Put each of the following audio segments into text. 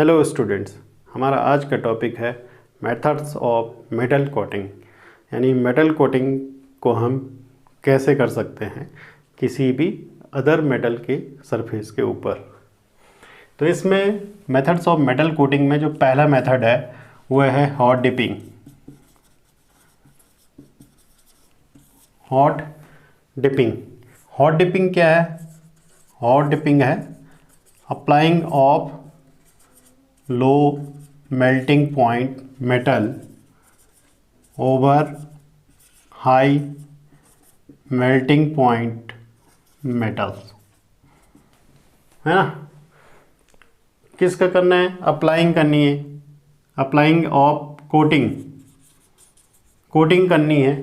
Hello students, हमारा आज का टॉपिक है मेथड्स ऑफ मेटल कोटिंग। यानी मेटल कोटिंग को हम कैसे कर सकते हैं किसी भी अदर मेटल के सरफेस के ऊपर। तो इसमें मेथड्स ऑफ मेटल कोटिंग में जो पहला मेथड है वो है hot dipping. Hot dipping hot dipping क्या है? हॉट डिपिंग है applying of low melting point metal over high melting point metals, है ना। किसका करना है? अप्लाइंग करनी है, अप्लाइंग ऑफ कोटिंग करनी है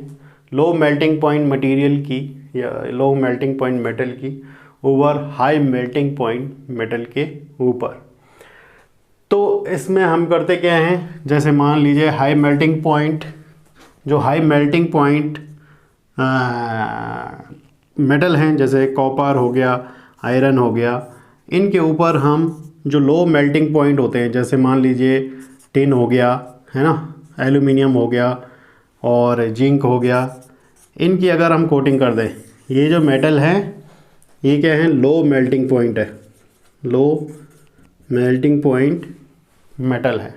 लो मेल्टिंग पॉइंट मटेरियल की या लो मेल्टिंग पॉइंट मेटल की over high melting point metal के ऊपर। तो इसमें हम करते क्या हैं, जैसे मान लीजिए हाई मेल्टिंग पॉइंट, जो हाई मेल्टिंग पॉइंट मेटल हैं जैसे कॉपर हो गया, आयरन हो गया, इनके ऊपर हम जो लो मेल्टिंग पॉइंट होते हैं जैसे मान लीजिए टिन हो गया, है ना, एल्यूमिनियम हो गया और जिंक हो गया, इनकी अगर हम कोटिंग कर दें, ये जो मेटल हैं ये क्या है? लो मेल्टिंग पॉइंट है, लो मेल्टिंग पॉइंट मेटल है।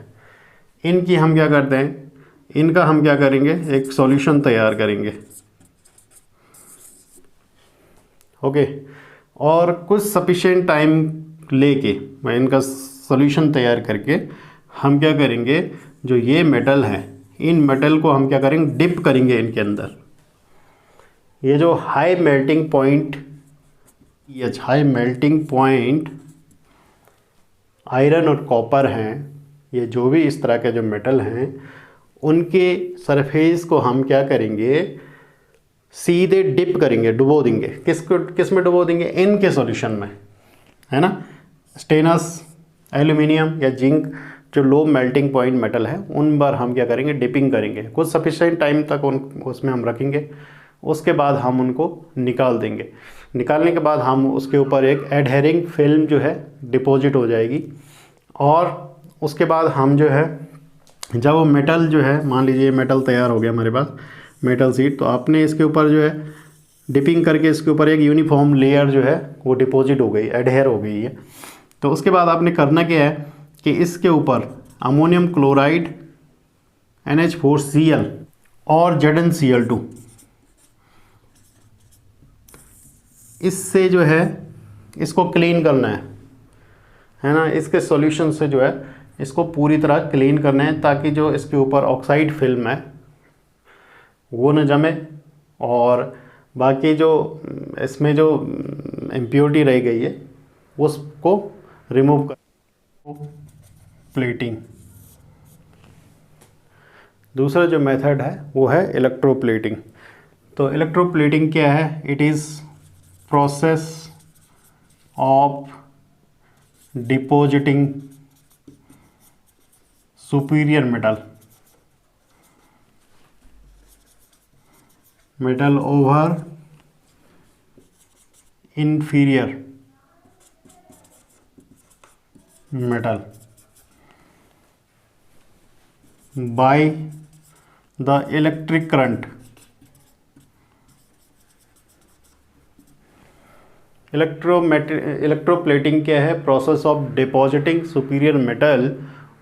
इनकी हम क्या करते हैं, इनका हम क्या करेंगे, एक सॉल्यूशन तैयार करेंगे, ओके। और कुछ सफिशिएंट टाइम लेके मैं इनका सॉल्यूशन तैयार करके हम क्या करेंगे, जो ये मेटल है इन मेटल को हम क्या करेंगे, डिप करेंगे इनके अंदर। ये जो हाई मेल्टिंग पॉइंट आयरन और कॉपर हैं, ये जो भी इस तरह के जो मेटल हैं उनके सरफेस को हम क्या करेंगे, सीधे डिप करेंगे, डुबो देंगे। किस में डुबो देंगे? इनके सॉल्यूशन में, है ना। स्टेनस, एल्यूमिनियम या जिंक जो लो मेल्टिंग पॉइंट मेटल है उन पर हम क्या करेंगे, डिपिंग करेंगे। कुछ सफिशिएंट टाइम तक उसमें हम रखेंगे, उसके बाद हम उनको निकाल देंगे। निकालने के बाद हम उसके ऊपर एक एडहेरिंग फिल्म जो है डिपॉजिट हो जाएगी। और उसके बाद हम जो है, जब वो मेटल जो है, मान लीजिए मेटल तैयार हो गया हमारे पास, मेटल सीट, तो आपने इसके ऊपर जो है डिपिंग करके इसके ऊपर एक यूनिफॉर्म लेयर जो है वो डिपॉजिट हो गई, एडहेर हो गई है। तो उसके बाद आपने करना क्या है कि इसके ऊपर अमोनियम क्लोराइड NH4Cl और ZnCl2, इससे जो है इसको क्लीन करना है ना। इसके सॉल्यूशन से जो है इसको पूरी तरह क्लीन करना है ताकि जो इसके ऊपर ऑक्साइड फिल्म है वो न जमे और बाकी जो इसमें जो इम्प्योरिटी रह गई है उसको रिमूव कर। प्लेटिंग, दूसरा जो मेथड है वो है इलेक्ट्रोप्लेटिंग। तो इलेक्ट्रोप्लेटिंग क्या है? It is process of depositing superior metal over inferior metal by the electric current. Electroplating क्या है? Process of depositing superior metal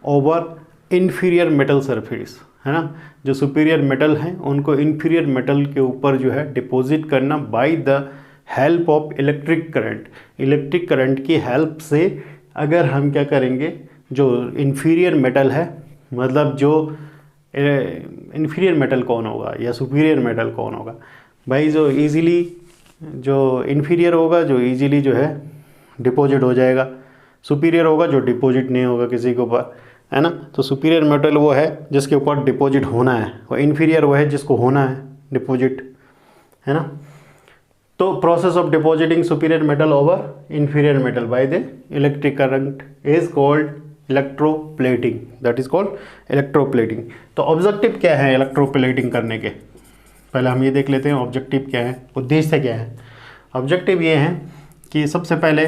over inferior metal surface, है ना। जो सुपीरियर मेटल हैं उनको इन्फीरियर मेटल के ऊपर जो है डिपॉजिट करना by the help of electric current. Electric current की हेल्प से अगर हम क्या करेंगे, जो इन्फीरियर मेटल है, मतलब जो इन्फीरियर मेटल कौन होगा या सुपीरियर मेटल कौन होगा भाई, जो इजीली, जो इन्फीरियर होगा जो इजीली जो है डिपॉजिट हो जाएगा, सुपीरियर होगा जो डिपॉजिट नहीं होगा किसी के ऊपर, है ना। तो सुपीरियर मेटल वो है जिसके ऊपर डिपॉजिट होना है और इन्फीरियर वो है जिसको होना है डिपॉजिट, है ना। तो process of depositing superior metal over inferior metal by the electric current is called electroplating, that is called electroplating. तो ऑब्जेक्टिव क्या है इलेक्ट्रोप्लेटिंग करने के? पहले हम ये देख लेते हैं ऑब्जेक्टिव क्या है, उद्देश्य क्या है। ऑब्जेक्टिव ये है कि सबसे पहले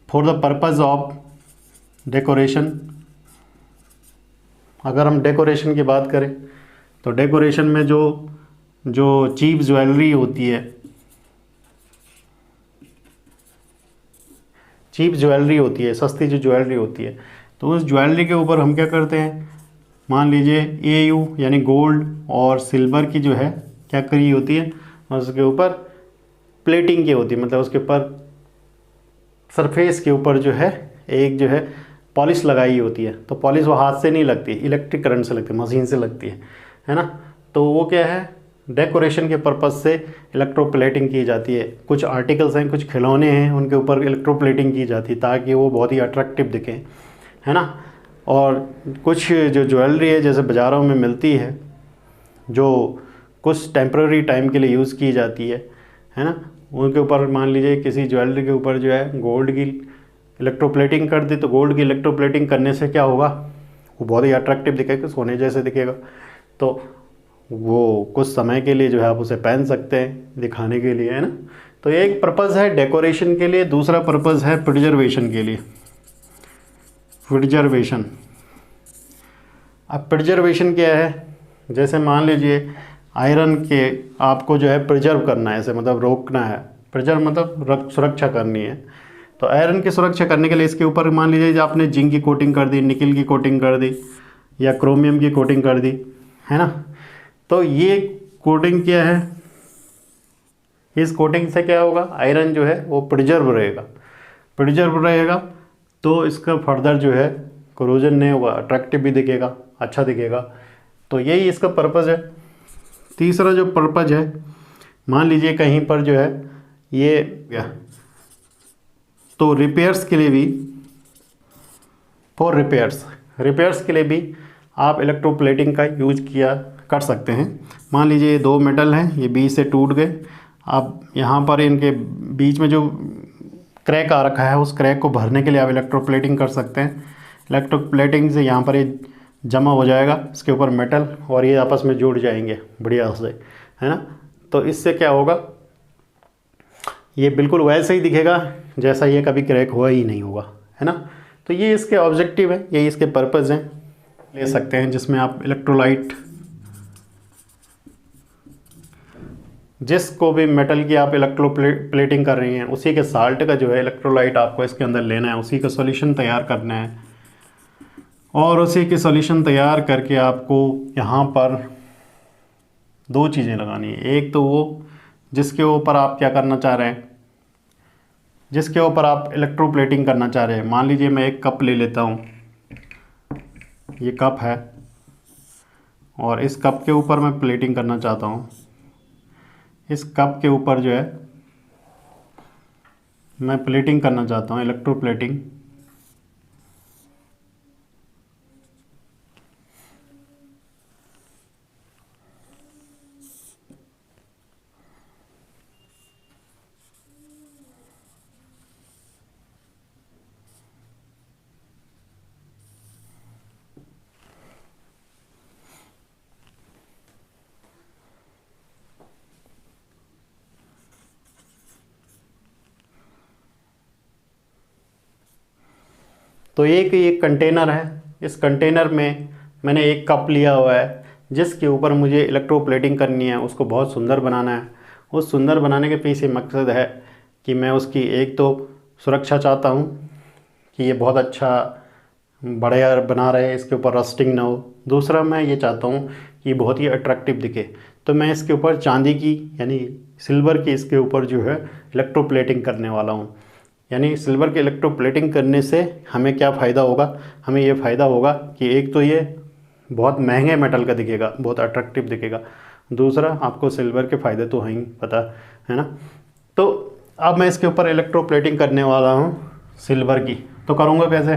for the purpose of decoration. अगर हम डेकोरेशन की बात करें तो डेकोरेशन में जो जो चीप ज्वेलरी होती है, चीप ज्वेलरी होती है, सस्ती जो ज्वेलरी होती है, तो उस ज्वेलरी के ऊपर हम क्या करते हैं, मान लीजिए AU यानी गोल्ड और सिल्वर की जो है क्या करी होती है, उसके ऊपर प्लेटिंग की होती है, मतलब उसके ऊपर सरफेस के ऊपर जो है एक जो है पॉलिश लगाई होती है। तो पॉलिश वो हाथ से नहीं लगती, इलेक्ट्रिक करंट से लगती है, मशीन से लगती है ना। तो वो क्या है, डेकोरेशन के पर्पज़ से इलेक्ट्रोप्लेटिंग की जाती है। कुछ आर्टिकल्स हैं, कुछ खिलौने हैं, उनके ऊपर इलेक्ट्रोप्लेटिंग की जाती है ताकि वो बहुत ही अट्रैक्टिव दिखें, है ना। और कुछ जो ज्वेलरी है जैसे बाज़ारों में मिलती है, जो कुछ टेम्पररी टाइम के लिए यूज़ की जाती है ना, उनके ऊपर मान लीजिए किसी ज्वेलरी के ऊपर जो है गोल्ड की इलेक्ट्रोप्लेटिंग कर दी, तो गोल्ड की इलेक्ट्रोप्लेटिंग करने से क्या होगा, वो बहुत ही अट्रैक्टिव दिखेगा, सोने जैसे दिखेगा। तो वो कुछ समय के लिए जो है आप उसे पहन सकते हैं दिखाने के लिए, है ना। तो ये एक पर्पज़ है डेकोरेशन के लिए। दूसरा पर्पज़ है प्रिजर्वेशन के लिए। प्रिजर्वेशन, अब प्रिजर्वेशन क्या है, जैसे मान लीजिए आयरन के आपको जो है प्रिजर्व करना है, ऐसे मतलब रोकना है, प्रिजर्व मतलब सुरक्षा करनी है। तो आयरन की सुरक्षा करने के लिए इसके ऊपर मान लीजिए आपने जिंक की कोटिंग कर दी, निकल की कोटिंग कर दी या क्रोमियम की कोटिंग कर दी, है ना। तो ये कोटिंग क्या है, इस कोटिंग से क्या होगा, आयरन जो है वो प्रिजर्व रहेगा। तो इसका फर्दर जो है कोरोजन नहीं होगा, अट्रैक्टिव भी दिखेगा, अच्छा दिखेगा। तो यही इसका पर्पज़ है। तीसरा जो पर्पज़ है, मान लीजिए कहीं पर जो है ये क्या, तो रिपेयर्स के लिए भी, फॉर रिपेयर्स के लिए भी आप इलेक्ट्रोप्लेटिंग का यूज किया कर सकते हैं। मान लीजिए ये दो मेटल हैं, ये बीच से टूट गए, आप यहाँ पर इनके बीच में जो क्रैक आ रखा है उस क्रैक को भरने के लिए आप इलेक्ट्रोप्लेटिंग कर सकते हैं। इलेक्ट्रोप्लेटिंग से यहाँ पर ये जमा हो जाएगा इसके ऊपर मेटल, और ये आपस में जुड़ जाएंगे बढ़िया से, है ना। तो इससे क्या होगा, ये बिल्कुल वैसे ही दिखेगा जैसा ये कभी क्रैक हुआ ही नहीं होगा, है ना। तो ये इसके ऑब्जेक्टिव है, यही इसके पर्पज़ हैं। ले सकते हैं जिसमें आप इलेक्ट्रोलाइट, जिसको भी मेटल की आप इलेक्ट्रोप्लेटिंग कर रही हैं उसी के साल्ट का जो है इलेक्ट्रोलाइट आपको इसके अंदर लेना है, उसी का सॉल्यूशन तैयार करना है, और उसी की सॉल्यूशन तैयार करके आपको यहाँ पर दो चीज़ें लगानी है। एक तो वो जिसके ऊपर आप क्या करना चाह रहे हैं, जिसके ऊपर आप इलेक्ट्रोप्लेटिंग करना चाह रहे हैं। मान लीजिए मैं एक कप ले लेता हूँ, ये कप है, और इस कप के ऊपर मैं प्लेटिंग करना चाहता हूँ। इस कप के ऊपर जो है मैं प्लेटिंग करना चाहता हूँ, इलेक्ट्रोप्लेटिंग। तो एक कंटेनर है, इस कंटेनर में मैंने एक कप लिया हुआ है जिसके ऊपर मुझे इलेक्ट्रोप्लेटिंग करनी है, उसको बहुत सुंदर बनाना है। उस सुंदर बनाने के पीछे मकसद है कि मैं उसकी एक तो सुरक्षा चाहता हूँ कि ये बहुत अच्छा बढ़िया बना रहे, इसके ऊपर रस्टिंग ना हो। दूसरा मैं ये चाहता हूँ कि ये बहुत ही अट्रैक्टिव दिखे, तो मैं इसके ऊपर चांदी की यानी सिल्वर की इसके ऊपर जो है इलेक्ट्रोप्लेटिंग करने वाला हूँ। यानी सिल्वर के इलेक्ट्रोप्लेटिंग करने से हमें क्या फ़ायदा होगा, हमें ये फ़ायदा होगा कि एक तो ये बहुत महंगे मेटल का दिखेगा, बहुत अट्रैक्टिव दिखेगा। दूसरा आपको सिल्वर के फ़ायदे तो हैं ही पता, है ना। तो अब मैं इसके ऊपर इलेक्ट्रोप्लेटिंग करने वाला हूँ सिल्वर की। तो करूँगा कैसे,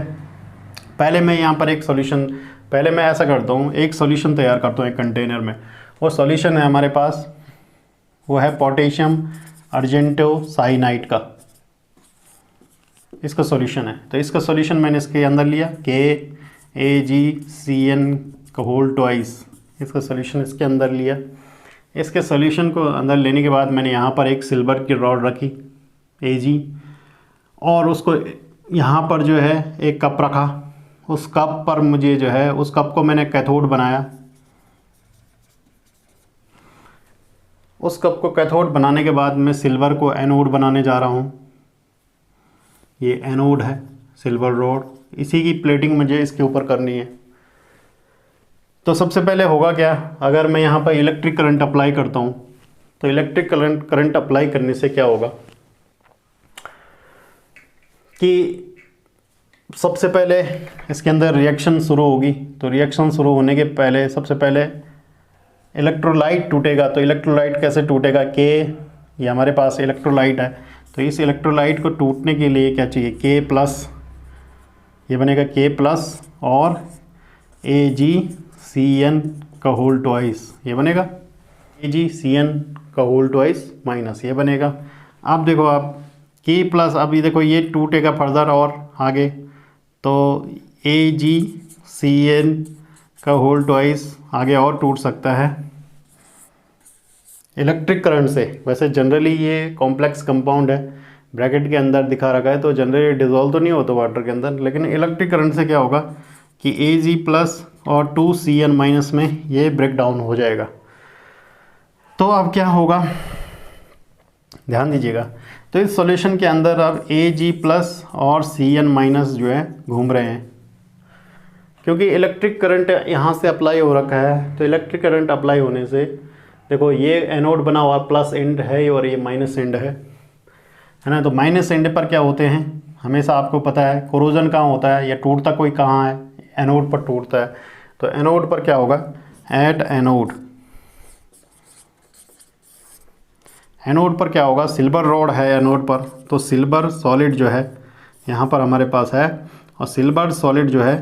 पहले मैं यहाँ पर एक सॉल्यूशन, पहले मैं ऐसा करता हूँ, एक सॉल्यूशन तैयार करता हूँ एक कंटेनर में। वो सॉल्यूशन है हमारे पास, वो है पोटेशियम अर्जेंटोसाइनाइड का, इसका सॉल्यूशन है। तो इसका सॉल्यूशन मैंने इसके अंदर लिया, KAgCN का होल ट्वाइस, इसका सॉल्यूशन इसके अंदर लिया। इसके सॉल्यूशन को अंदर लेने के बाद मैंने यहाँ पर एक सिल्वर की रॉड रखी Ag, और उसको यहाँ पर जो है एक कप रखा, उस कप पर मुझे जो है उस कप को मैंने कैथोड बनाया। उस कप को कैथोड बनाने के बाद मैं सिल्वर को एनोड बनाने जा रहा हूँ। ये एनोड है, सिल्वर रोड, इसी की प्लेटिंग मुझे इसके ऊपर करनी है। तो सबसे पहले होगा क्या, अगर मैं यहाँ पर इलेक्ट्रिक करंट अप्लाई करता हूँ तो इलेक्ट्रिक करंट अप्लाई करने से क्या होगा कि सबसे पहले इसके अंदर रिएक्शन शुरू होगी। तो रिएक्शन शुरू होने के पहले सबसे पहले इलेक्ट्रोलाइट टूटेगा। तो इलेक्ट्रोलाइट कैसे टूटेगा, के ये हमारे पास इलेक्ट्रोलाइट है, तो इस इलेक्ट्रोलाइट को टूटने के लिए क्या चाहिए, के प्लस, ये बनेगा के प्लस और AgCN का होल ट्वाइस, ये बनेगा AgCN का होल ट्वाइस माइनस, ये बनेगा। अब देखो आप के प्लस, अभी देखो ये टूटेगा फर्दर और आगे, तो AgCN का होल ट्वाइस आगे और टूट सकता है इलेक्ट्रिक करंट से। वैसे जनरली ये कॉम्प्लेक्स कंपाउंड है, ब्रैकेट के अंदर दिखा रखा है, तो जनरली डिज़ोल्व तो नहीं होता वाटर के अंदर, लेकिन इलेक्ट्रिक करंट से क्या होगा कि Ag प्लस और 2Cn माइनस में ये ब्रेक डाउन हो जाएगा। तो अब क्या होगा, ध्यान दीजिएगा, तो इस सॉल्यूशन के अंदर अब Ag प्लस और Cn माइनस जो है घूम रहे हैं, क्योंकि इलेक्ट्रिक करंट यहाँ से अप्लाई हो रखा है। तो इलेक्ट्रिक करंट अप्लाई होने से देखो ये एनोड बना हुआ प्लस एंड है और ये माइनस एंड है ना। तो माइनस एंड पर क्या होते हैं, हमेशा आपको पता है कोरोजन कहाँ होता है या टूटता कोई कहाँ है, एनोड पर टूटता है। तो एनोड पर क्या होगा, एट एनोड, एनोड पर क्या होगा, सिल्वर रॉड है एनोड पर, तो सिल्वर सॉलिड जो है यहाँ पर हमारे पास है, और सिल्वर सॉलिड जो है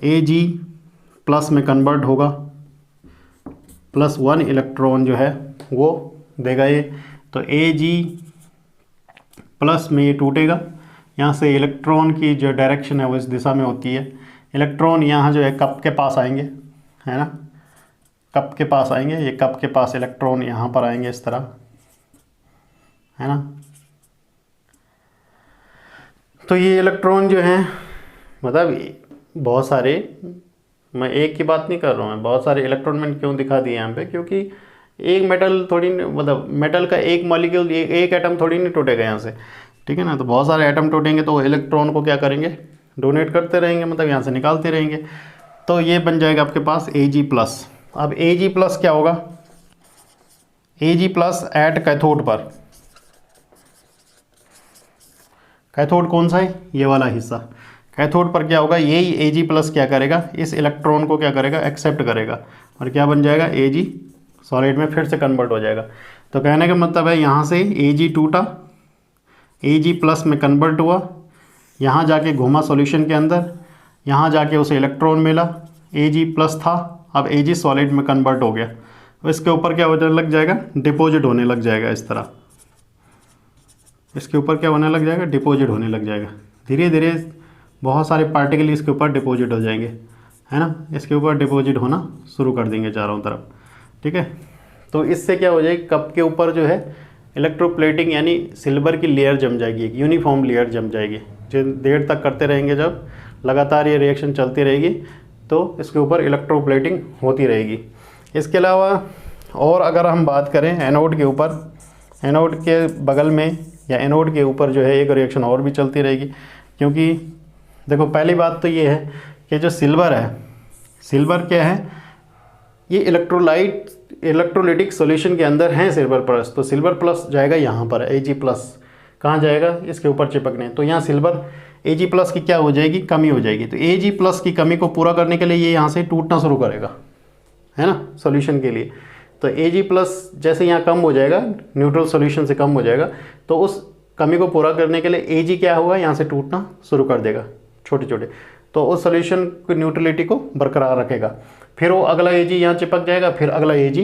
Ag प्लस में कन्वर्ट होगा, प्लस 1 इलेक्ट्रॉन जो है वो देगा ये। तो Ag प्लस में ये टूटेगा, यहाँ से इलेक्ट्रॉन की जो डायरेक्शन है वो इस दिशा में होती है। इलेक्ट्रॉन यहाँ जो है कप के पास आएंगे, है ना, कप के पास आएंगे, ये कप के पास इलेक्ट्रॉन यहाँ पर आएंगे इस तरह, है ना। तो ये इलेक्ट्रॉन जो हैं, मतलब बहुत सारे, मैं एक की बात नहीं कर रहा हूँ, बहुत सारे इलेक्ट्रॉन मैंने क्यों दिखा दिए यहाँ पे, क्योंकि एक मेटल थोड़ी, मतलब मेटल का एक मॉलिक्यूल, एक एटम थोड़ी नहीं टूटेगा यहाँ से, ठीक है ना। तो बहुत सारे एटम टूटेंगे तो इलेक्ट्रॉन को क्या करेंगे, डोनेट करते रहेंगे, मतलब यहाँ से निकालते रहेंगे। तो ये बन जाएगा आपके पास Ag प्लस। अब Ag प्लस क्या होगा, Ag प्लस एट कैथोड पर, कैथोड कौन सा है, ये वाला हिस्सा, कैथोड पर क्या होगा, यही Ag प्लस क्या करेगा, इस इलेक्ट्रॉन को क्या करेगा, एक्सेप्ट करेगा, और क्या बन जाएगा, Ag सॉलिड में फिर से कन्वर्ट हो जाएगा। तो कहने का मतलब है यहाँ से Ag टूटा, Ag प्लस में कन्वर्ट हुआ, यहाँ जाके घूमा सॉल्यूशन के अंदर, यहाँ जाके उसे इलेक्ट्रॉन मिला, Ag प्लस था, अब Ag सॉलिड में कन्वर्ट हो गया। तो इसके ऊपर क्या होने लग जाएगा, डिपॉजिट होने लग जाएगा इस तरह, इसके ऊपर क्या होने लग जाएगा, डिपॉजिट होने लग जाएगा। धीरे धीरे बहुत सारे पार्टिकल इसके ऊपर डिपॉजिट हो जाएंगे, है ना, इसके ऊपर डिपॉजिट होना शुरू कर देंगे चारों तरफ, ठीक है। तो इससे क्या हो जाएगी, कप के ऊपर जो है इलेक्ट्रोप्लेटिंग यानी सिल्वर की लेयर जम जाएगी, एक यूनिफॉर्म लेयर जम जाएगी। जो देर तक करते रहेंगे, जब लगातार ये रिएक्शन चलती रहेगी तो इसके ऊपर इलेक्ट्रोप्लेटिंग होती रहेगी। इसके अलावा और अगर हम बात करें एनोड के ऊपर, एनोड के बगल में या एनोड के ऊपर जो है एक रिएक्शन और भी चलती रहेगी, क्योंकि देखो पहली बात तो ये है कि जो सिल्वर है, सिल्वर क्या है, ये इलेक्ट्रोलाइटिक सॉल्यूशन के अंदर है सिल्वर प्लस, तो सिल्वर प्लस जाएगा यहाँ पर, Ag प्लस कहाँ जाएगा, इसके ऊपर चिपकने, तो यहाँ सिल्वर Ag प्लस की क्या हो जाएगी, कमी हो जाएगी। तो Ag प्लस की कमी को पूरा करने के लिए ये यहाँ से टूटना शुरू करेगा, है ना, सॉल्यूशन के लिए। तो Ag प्लस जैसे यहाँ कम हो जाएगा, न्यूट्रल सॉल्यूशन से कम हो जाएगा, तो उस कमी को पूरा करने के लिए Ag क्या होगा, यहाँ से टूटना शुरू कर देगा छोटे छोटे, तो उस सॉल्यूशन की न्यूट्रलिटी को बरकरार रखेगा। फिर वो अगला Ag यहाँ चिपक जाएगा, फिर अगला Ag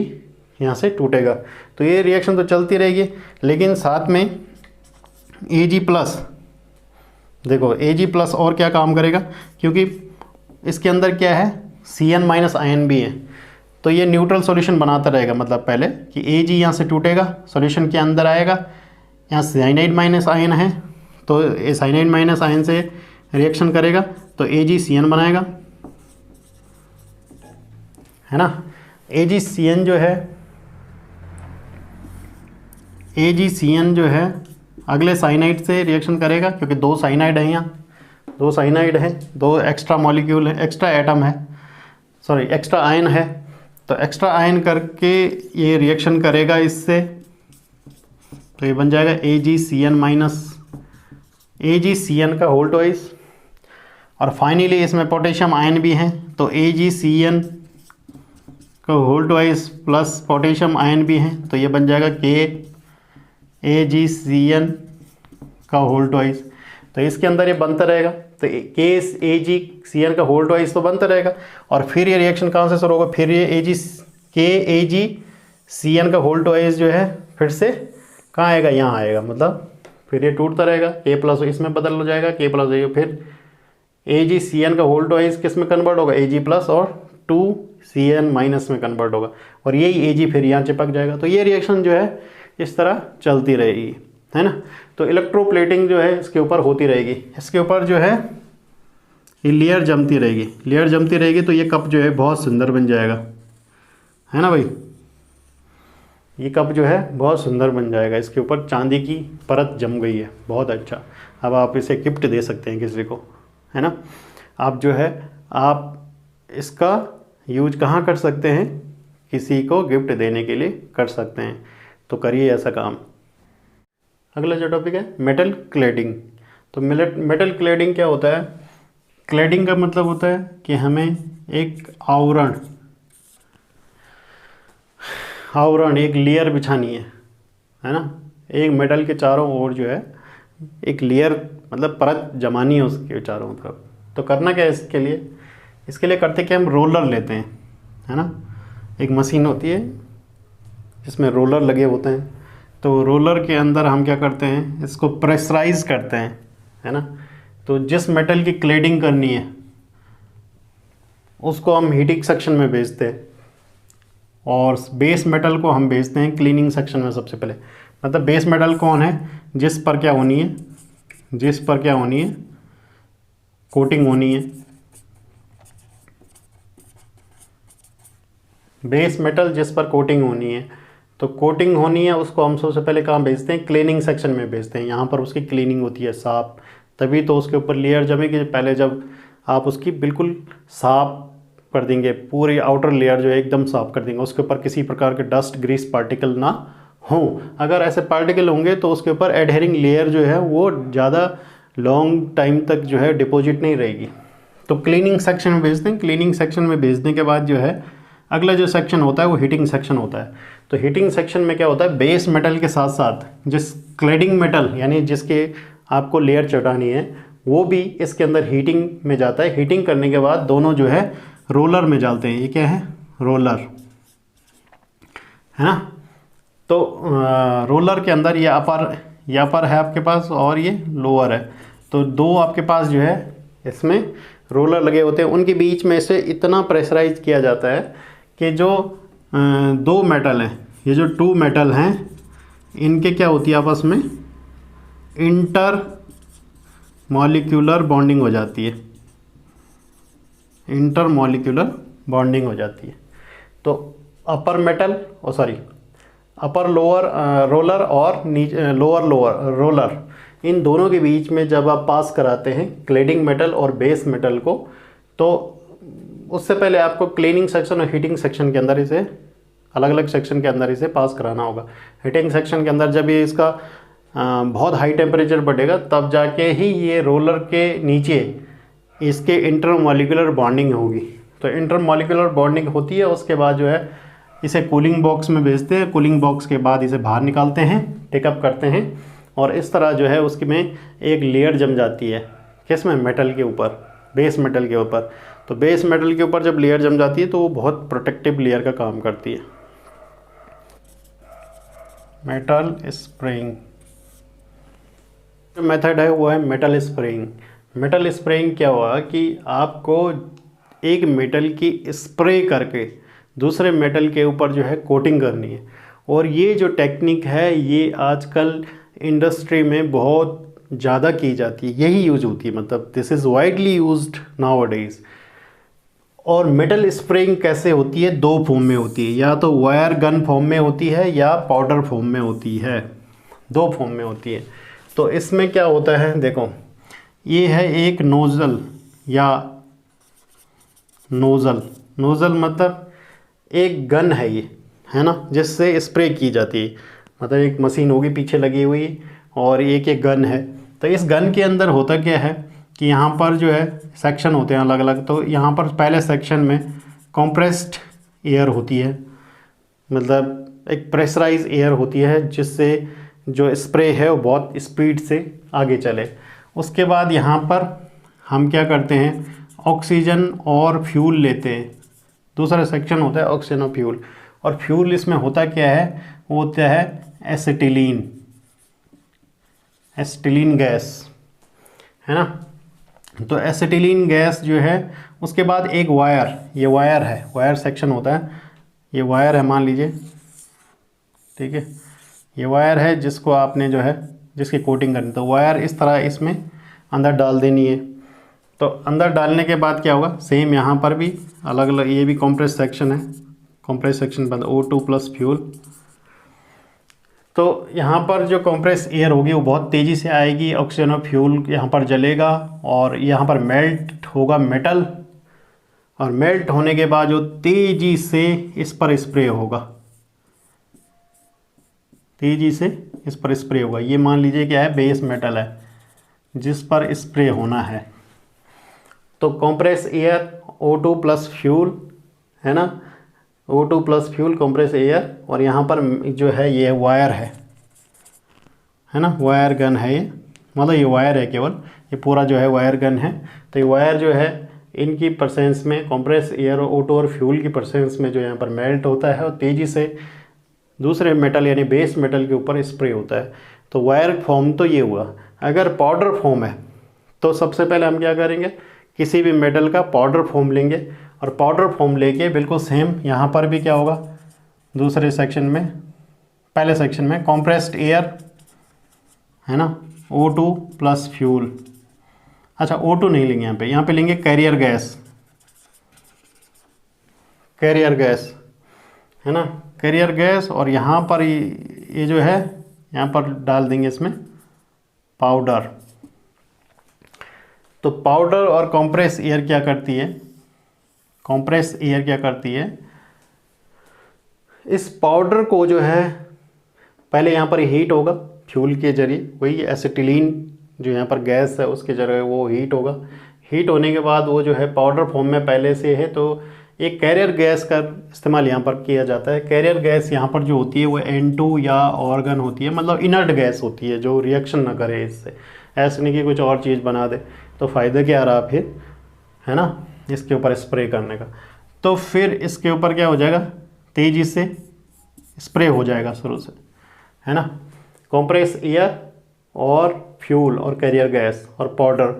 यहाँ से टूटेगा। तो ये रिएक्शन तो चलती रहेगी, लेकिन साथ में Ag प्लस, देखो Ag प्लस और क्या काम करेगा, क्योंकि इसके अंदर क्या है, Cn माइनस आयन भी है, तो ये न्यूट्रल सॉल्यूशन बनाता रहेगा। मतलब पहले कि Ag यहाँ से टूटेगा, सॉल्यूशन के अंदर आएगा, यहाँ साइनाइड माइनस आयन है, तो ए साइनाइड माइनस आयन से रिएक्शन करेगा तो AgCN बनाएगा, है ना। AgCN जो है अगले साइनाइड से रिएक्शन करेगा, क्योंकि दो साइनाइड है यहाँ, दो साइनाइड है, दो एक्स्ट्रा मॉलिक्यूल है, एक्स्ट्रा एटम है, सॉरी एक्स्ट्रा आयन है। तो एक्स्ट्रा आयन करके ये रिएक्शन करेगा इससे, तो ये बन जाएगा AgCN माइनस AgCN का होल ट्वाइस। और फाइनली इसमें पोटेशियम आयन भी है, तो AgCN का whole twice plus potassium ion भी है, तो ये बन जाएगा KAgCN का होल ट्वाइस। तो इसके अंदर ये बनता रहेगा, तो KAgCN का होल ट्वाइस तो बनता रहेगा। और फिर ये रिएक्शन कहाँ से शुरू होगा, फिर ये KAgCN का होल ट्वाइस जो है फिर से कहाँ आएगा, यहाँ आएगा, मतलब फिर ये टूटता रहेगा, K प्लस इसमें बदल हो जाएगा, K प्लस फिर AgCN का होल ट्वाइस किस में कन्वर्ट होगा, Ag प्लस, और 2CN माइनस में कन्वर्ट होगा, और यही Ag फिर यहाँ चिपक जाएगा। तो ये रिएक्शन जो है इस तरह चलती रहेगी, है ना। तो इलेक्ट्रोप्लेटिंग जो है इसके ऊपर होती रहेगी, इसके ऊपर जो है ये लेयर जमती रहेगी, लेयर जमती रहेगी, तो ये कप जो है बहुत सुंदर बन जाएगा, है ना भाई। ये कप जो है बहुत सुंदर बन जाएगा, इसके ऊपर चांदी की परत जम गई है, बहुत अच्छा। अब आप इसे गिफ्ट दे सकते हैं किसी को, है ना। आप जो है आप इसका यूज कहाँ कर सकते हैं, किसी को गिफ्ट देने के लिए कर सकते हैं, तो करिए ऐसा काम। अगला जो टॉपिक है मेटल क्लेडिंग। तो मेटल क्लेडिंग क्या होता है, क्लेडिंग का मतलब होता है कि हमें एक आवरण एक लेयर बिछानी है ना। एक मेटल के चारों ओर जो है एक लेयर मतलब परत जमानी है उसके चारों तरफ। तो करना क्या है इसके लिए करते क्या, हम रोलर लेते हैं, है ना। एक मशीन होती है जिसमें रोलर लगे होते हैं, तो रोलर के अंदर हम क्या करते हैं, इसको प्रेशराइज करते हैं, है ना। तो जिस मेटल की क्लेडिंग करनी है उसको हम हीटिंग सेक्शन में भेजते हैं, और बेस मेटल को हम भेजते हैं क्लीनिंग सेक्शन में सबसे पहले। मतलब बेस मेटल कौन है, जिस पर क्या होनी है कोटिंग होनी है। बेस मेटल जिस पर कोटिंग होनी है, तो कोटिंग होनी है उसको हम सबसे पहले कहाँ भेजते हैं, क्लीनिंग सेक्शन में भेजते हैं। यहाँ पर उसकी क्लीनिंग होती है साफ, तभी तो उसके ऊपर लेयर जमेगी। पहले जब आप उसकी बिल्कुल साफ कर देंगे, पूरी आउटर लेयर जो है एकदम साफ कर देंगे, उसके ऊपर किसी प्रकार के डस्ट ग्रीस पार्टिकल ना हो। अगर ऐसे पार्टिकल होंगे तो उसके ऊपर एडहेरिंग लेयर जो है वो ज़्यादा लॉन्ग टाइम तक जो है डिपॉजिट नहीं रहेगी। तो क्लीनिंग सेक्शन में भेजते हैं। क्लीनिंग सेक्शन में भेजने के बाद जो है अगला जो सेक्शन होता है वो हीटिंग सेक्शन होता है। तो हीटिंग सेक्शन में क्या होता है, बेस मेटल के साथ साथ जिस क्लेडिंग मेटल यानी जिसके आपको लेयर चढ़ानी है वो भी इसके अंदर हीटिंग में जाता है। हीटिंग करने के बाद दोनों जो है रोलर में डालते हैं। ये क्या है, रोलर, है ना। तो रोलर के अंदर ये अपर है आपके पास और ये लोअर है। तो दो आपके पास जो है इसमें रोलर लगे होते हैं, उनके बीच में से इतना प्रेशराइज किया जाता है कि जो दो मेटल हैं, ये जो टू मेटल हैं, इनके क्या होती है आपस में इंटर मॉलिक्यूलर बॉन्डिंग हो जाती है। इंटर मॉलिक्यूलर बॉन्डिंग हो जाती है। तो अपर लोअर रोलर और नीचे लोअर रोलर, इन दोनों के बीच में जब आप पास कराते हैं क्लेडिंग मेटल और बेस मेटल को, तो उससे पहले आपको क्लीनिंग सेक्शन और हीटिंग सेक्शन के अंदर इसे अलग अलग सेक्शन के अंदर इसे पास कराना होगा। हीटिंग सेक्शन के अंदर जब ये इसका बहुत हाई टेम्परेचर बढ़ेगा तब जाके ही ये रोलर के नीचे इसके इंटरमॉलिक्यूलर बॉन्डिंग होगी। तो इंटरमॉलिक्यूलर बॉन्डिंग होती है, उसके बाद जो है इसे कूलिंग बॉक्स में भेजते हैं। कूलिंग बॉक्स के बाद इसे बाहर निकालते हैं, टेकअप करते हैं, और इस तरह जो है उसके में एक लेयर जम जाती है। किस में, मेटल के ऊपर, बेस मेटल के ऊपर। तो बेस मेटल के ऊपर जब लेयर जम जाती है तो वो बहुत प्रोटेक्टिव लेयर का काम करती है। मेटल स्प्रेइंग जो मेथड है वो है मेटल स्प्रेइंग। मेटल स्प्रेइंग क्या हुआ कि आपको एक मेटल की स्प्रे करके दूसरे मेटल के ऊपर जो है कोटिंग करनी है। और ये जो टेक्निक है ये आजकल इंडस्ट्री में बहुत ज़्यादा की जाती है, यही यूज होती है, मतलब this is widely used now अडेज। और मेटल स्प्रेइंग कैसे होती है? दो फॉर्म में होती है, या तो वायर गन फॉर्म में होती है या पाउडर फॉर्म में होती है, दो फॉर्म में होती है। तो इसमें क्या होता है, देखो ये है एक नोज़ल या नोज़ल मतलब एक गन है ये, है ना, जिससे स्प्रे की जाती है। मतलब एक मशीन होगी पीछे लगी हुई और एक गन है। तो इस गन के अंदर होता क्या है कि यहाँ पर जो है सेक्शन होते हैं अलग अलग। तो यहाँ पर पहले सेक्शन में कंप्रेस्ड एयर होती है, मतलब एक प्रेशराइज एयर होती है जिससे जो स्प्रे है वो बहुत स्पीड से आगे चले। उसके बाद यहाँ पर हम क्या करते हैं, ऑक्सीजन और फ्यूल लेते हैं। दूसरा सेक्शन होता है ऑक्सीजन और फ्यूल। और फ्यूल इसमें होता क्या है, वो होता है एसिटिलीन गैस, है ना। तो एसिटिलीन गैस जो है, उसके बाद एक वायर, ये वायर है, वायर सेक्शन होता है, ये वायर है मान लीजिए, ठीक है, ये वायर है जिसको आपने जो है जिसकी कोटिंग करनी, तो वायर इस तरह इसमें अंदर डाल देनी है। तो अंदर डालने के बाद क्या होगा, सेम यहाँ पर भी अलग अलग, ये भी कंप्रेस सेक्शन है, कंप्रेस सेक्शन बंद O2 प्लस फ्यूल। तो यहाँ पर जो कंप्रेस एयर होगी वो बहुत तेज़ी से आएगी, ऑक्सीजन और फ्यूल यहाँ पर जलेगा और यहाँ पर मेल्ट होगा मेटल, और मेल्ट होने के बाद जो तेज़ी से इस पर स्प्रे होगा, तेज़ी से इस पर स्प्रे होगा। ये मान लीजिए क्या है, बेस मेटल है जिस पर स्प्रे होना है। तो compress air O2 plus fuel, है ना, O2 plus fuel compress air, और यहाँ पर जो है ये वायर है ना, वायर गन है ये, मतलब ये वायर है केवल, ये पूरा जो है वायर गन है। तो ये वायर जो है इनकी प्रेजेंस में, कंप्रेस एयर और O2 और फ्यूल की प्रेजेंस में जो यहाँ पर मेल्ट होता है और तेज़ी से दूसरे मेटल यानी बेस मेटल के ऊपर स्प्रे होता है। तो वायर फॉर्म तो ये हुआ। अगर पाउडर फॉर्म है तो सबसे पहले हम क्या करेंगे, किसी भी मेटल का पाउडर फॉर्म लेंगे, और पाउडर फॉर्म लेके बिल्कुल सेम यहाँ पर भी क्या होगा, दूसरे सेक्शन में, पहले सेक्शन में कंप्रेस्ड एयर, है ना, O2 प्लस फ्यूल। अच्छा O2 नहीं लेंगे यहाँ पे लेंगे कैरियर गैस, है ना, कैरियर गैस। और यहाँ पर ये जो है यहाँ पर डाल देंगे इसमें पाउडर। तो पाउडर और कंप्रेस एयर क्या करती है, कंप्रेस एयर क्या करती है, इस पाउडर को जो है पहले यहाँ पर हीट होगा फ्यूल के जरिए, वही एसिटिलीन जो यहाँ पर गैस है उसके जरिए वो हीट होगा। हीट होने के बाद वो जो है पाउडर फॉर्म में पहले से है, तो एक कैरियर गैस का इस्तेमाल यहाँ पर किया जाता है। कैरियर गैस यहाँ पर जो होती है वो N2 या ऑर्गन होती है, मतलब इनर्ट गैस होती है जो रिएक्शन ना करे इससे, ऐसे नहीं कि कुछ और चीज़ बना दे, तो फ़ायदा क्या रहा फिर, है ना, इसके ऊपर स्प्रे करने का। तो फिर इसके ऊपर क्या हो जाएगा, तेज़ी से स्प्रे हो जाएगा शुरू से, है ना, कंप्रेस एयर और फ्यूल और कैरियर गैस और पाउडर।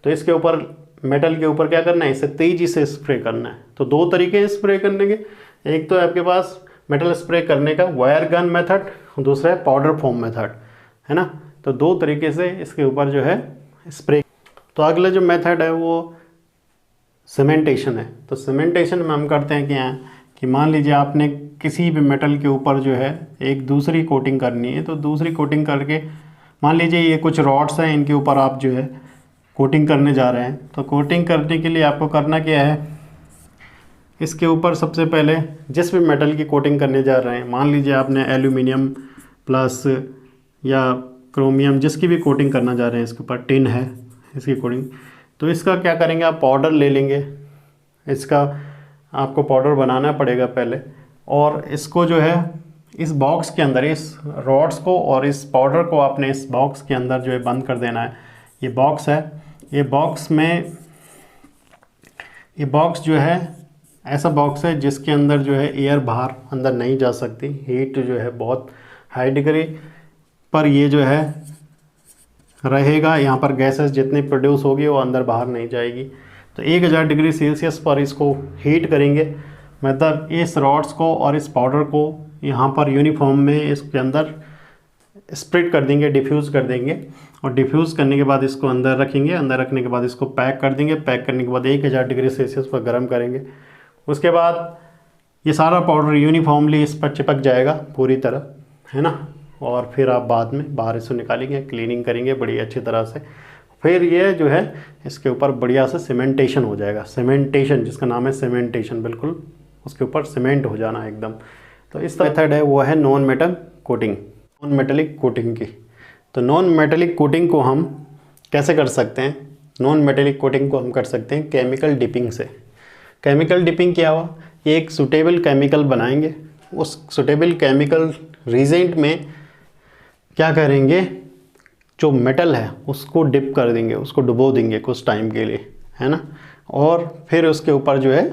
तो इसके ऊपर मेटल के ऊपर क्या करना है, इसे तेज़ी से स्प्रे करना है। तो दो तरीके हैं स्प्रे करने के, एक तो आपके पास मेटल स्प्रे करने का वायर गन मेथड, दूसरा है पाउडर फॉर्म मेथड, है ना। तो दो तरीके से इसके ऊपर जो है स्प्रे। तो अगला जो मेथड है वो सीमेंटेशन है। तो सीमेंटेशन में हम करते हैं क्या, कि मान लीजिए आपने किसी भी मेटल के ऊपर जो है एक दूसरी कोटिंग करनी है, तो दूसरी कोटिंग करके, मान लीजिए ये कुछ रॉड्स हैं, इनके ऊपर आप जो है कोटिंग करने जा रहे हैं। तो कोटिंग करने के लिए आपको करना क्या है, इसके ऊपर सबसे पहले जिस भी मेटल की कोटिंग करने जा रहे हैं, मान लीजिए आपने एल्यूमिनियम प्लस या क्रोमियम जिसकी भी कोटिंग करना जा रहे हैं, इसके ऊपर टिन है इसकी कोटिंग, तो इसका क्या करेंगे, आप पाउडर ले लेंगे। इसका आपको पाउडर बनाना पड़ेगा पहले, और इसको जो है इस बॉक्स के अंदर, इस रॉड्स को और इस पाउडर को आपने इस बॉक्स के अंदर जो है बंद कर देना है। ये बॉक्स है, ये बॉक्स में, ये बॉक्स जो है ऐसा बॉक्स है जिसके अंदर जो है एयर बाहर अंदर नहीं जा सकती, हीट जो है बहुत हाई डिग्री पर ये जो है रहेगा, यहाँ पर गैसेस जितनी प्रोड्यूस होगी वो अंदर बाहर नहीं जाएगी। तो 1000 डिग्री सेल्सियस पर इसको हीट करेंगे, मतलब इस रॉड्स को और इस पाउडर को यहाँ पर यूनिफॉर्म में इसके अंदर स्प्रेड कर देंगे, डिफ्यूज़ कर देंगे, और डिफ्यूज़ करने के बाद इसको अंदर रखेंगे। अंदर रखने के बाद इसको पैक कर देंगे। पैक करने के बाद 1000 डिग्री सेल्सियस पर गर्म करेंगे। उसके बाद ये सारा पाउडर यूनिफॉर्मली इस पर चिपक जाएगा पूरी तरह, है ना। और फिर आप बाद में बाहर इसको निकालेंगे, क्लीनिंग करेंगे बड़ी अच्छी तरह से। फिर ये जो है इसके ऊपर बढ़िया से सीमेंटेशन हो जाएगा। सीमेंटेशन जिसका नाम है सीमेंटेशन, बिल्कुल उसके ऊपर सीमेंट हो जाना एकदम। तो इस मेथड है वो है non metal coating, non metallic coating की। तो नॉन मेटेलिक कोटिंग को हम कैसे कर सकते हैं? नॉन मेटेलिक कोटिंग को हम कर सकते हैं केमिकल डिपिंग से। केमिकल डिपिंग क्या हुआ? ये एक सूटेबल केमिकल बनाएंगे। उस सूटेबल केमिकल रीजेंट में क्या करेंगे, जो मेटल है उसको डिप कर देंगे, उसको डुबो देंगे कुछ टाइम के लिए, है ना। और फिर उसके ऊपर जो है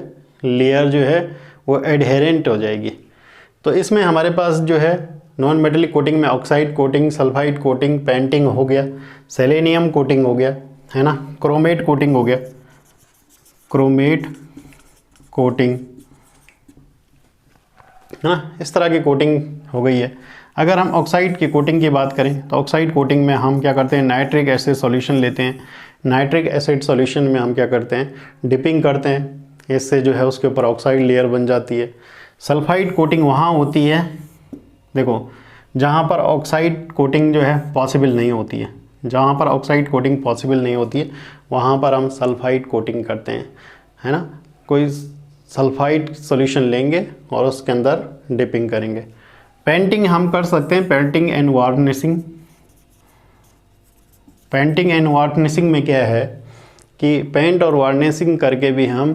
लेयर जो है वो एडहेरेंट हो जाएगी। तो इसमें हमारे पास जो है नॉन मेटेलिक कोटिंग में oxide coating, sulphide coating, painting हो गया, सेलेनियम कोटिंग हो गया, है ना, क्रोमेट कोटिंग हो गया, क्रोमेट कोटिंग, है ना। इस तरह की कोटिंग हो गई है। अगर हम ऑक्साइड की कोटिंग की बात करें तो ऑक्साइड कोटिंग में हम क्या करते हैं, नाइट्रिक एसिड सॉल्यूशन लेते हैं। नाइट्रिक एसिड सॉल्यूशन में हम क्या करते हैं, डिपिंग करते हैं। इससे जो है उसके ऊपर ऑक्साइड लेयर बन जाती है। सल्फाइड कोटिंग वहाँ होती है, देखो, जहाँ पर ऑक्साइड कोटिंग जो है पॉसिबल नहीं होती है। जहाँ पर ऑक्साइड कोटिंग पॉसिबल नहीं होती है वहाँ पर हम सल्फाइड कोटिंग करते हैं, है ना। कोई सल्फाइड सॉल्यूशन लेंगे और उसके अंदर डिपिंग करेंगे। पेंटिंग हम कर सकते हैं, painting and varnishing. Painting and varnishing में क्या है कि पेंट और वार्निशिंग करके भी हम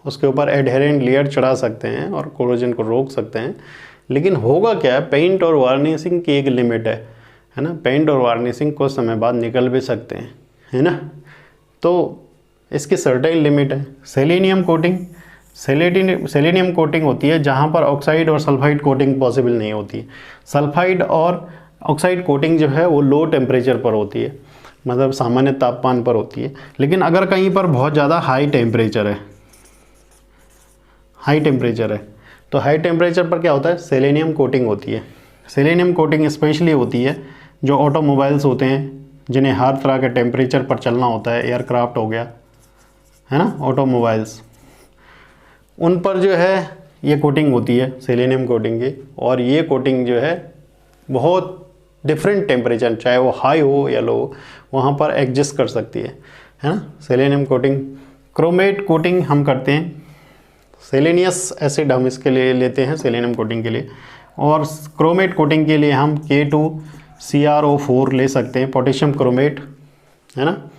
उसके ऊपर एडहेरेंट लेयर चढ़ा सकते हैं और कोरोजन को रोक सकते हैं। लेकिन होगा क्या, पेंट और वार्निशिंग की एक लिमिट है ना। पेंट और वार्निशिंग कुछ समय बाद निकल भी सकते हैं, है ना। तो इसकी सर्टेन लिमिट है। सेलेनियम कोटिंग, सेलेनियम कोटिंग होती है जहाँ पर ऑक्साइड और सल्फाइड कोटिंग पॉसिबल नहीं होती है। सल्फाइड और ऑक्साइड कोटिंग जो है वो लो टेम्परेचर पर होती है, मतलब सामान्य तापमान पर होती है। लेकिन अगर कहीं पर बहुत ज़्यादा हाई टेम्परेचर है, तो हाई टेम्परेचर पर क्या होता है, सेलेनियम कोटिंग होती है। सेलेनियम कोटिंग स्पेशली होती है जो ऑटोमोबाइल्स होते हैं, जिन्हें हर तरह के टेम्परेचर पर चलना होता है। एयरक्राफ्ट हो गया, है ना, ऑटोमोबाइल्स, उन पर जो है ये कोटिंग होती है सेलेनियम कोटिंग की। और ये कोटिंग जो है बहुत डिफरेंट टेम्परेचर, चाहे वो हाई हो या लो, वहाँ पर एडजस्ट कर सकती है ना, सेलेनियम कोटिंग। क्रोमेट कोटिंग हम करते हैं, सेलेनियस एसिड हम इसके लिए लेते हैं सेलेनियम कोटिंग के लिए। और क्रोमेट कोटिंग के लिए हम K2CrO4 ले सकते हैं, पोटेशियम क्रोमेट, है ना।